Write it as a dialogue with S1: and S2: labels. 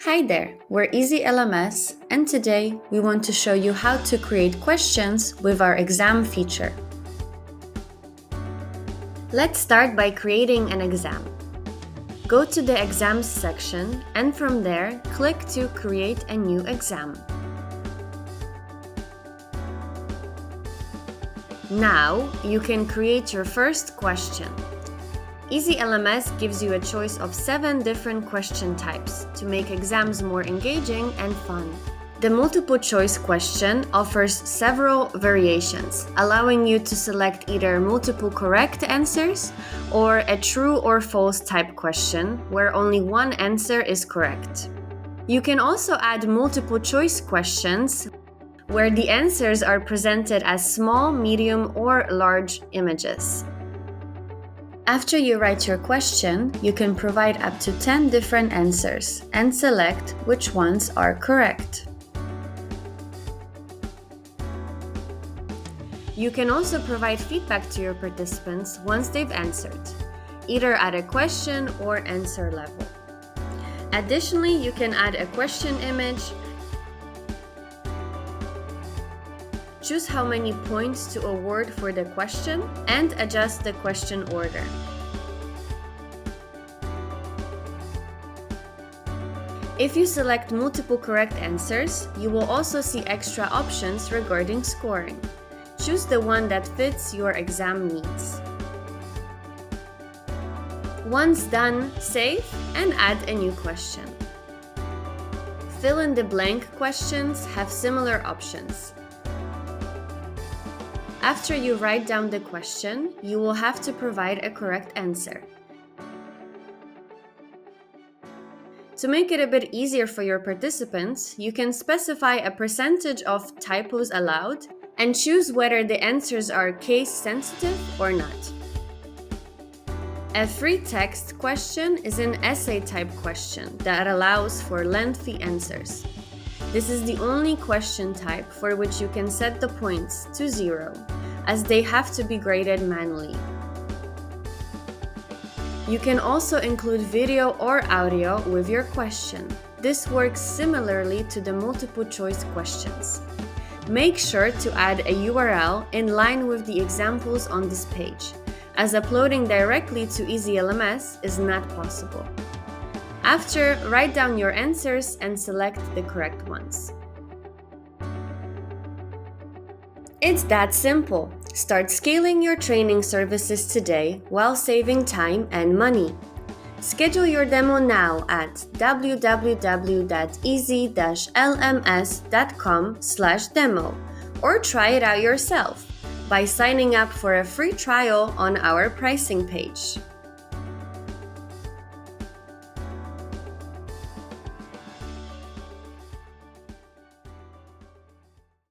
S1: Hi there, we're Easy LMS, and today we want to show you how to create questions with our exam feature. Let's start by creating an exam. Go to the Exams section, and from there, click to create a new exam. Now, you can create your first question. Easy LMS gives you a choice of 7 different question types to make exams more engaging and fun. The multiple choice question offers several variations, allowing you to select either multiple correct answers or a true or false type question where only one answer is correct. You can also add multiple choice questions where the answers are presented as small, medium, or large images. After you write your question, you can provide up to 10 different answers and select which ones are correct. You can also provide feedback to your participants once they've answered, either at a question or answer level. Additionally, you can add a question image, choose how many points to award for the question, and adjust the question order. If you select multiple correct answers, you will also see extra options regarding scoring. Choose the one that fits your exam needs. Once done, save and add a new question. Fill in the blank questions have similar options. After you write down the question, you will have to provide a correct answer. To make it a bit easier for your participants, you can specify a percentage of typos allowed and choose whether the answers are case-sensitive or not. A free text question is an essay-type question that allows for lengthy answers. This is the only question type for which you can set the points to 0, as they have to be graded manually. You can also include video or audio with your question. This works similarly to the multiple choice questions. Make sure to add a URL in line with the examples on this page, as uploading directly to Easy LMS is not possible. After, write down your answers and select the correct ones. It's that simple. Start scaling your training services today while saving time and money. Schedule your demo now at www.easy-lms.com/demo or try it out yourself by signing up for a free trial on our pricing page.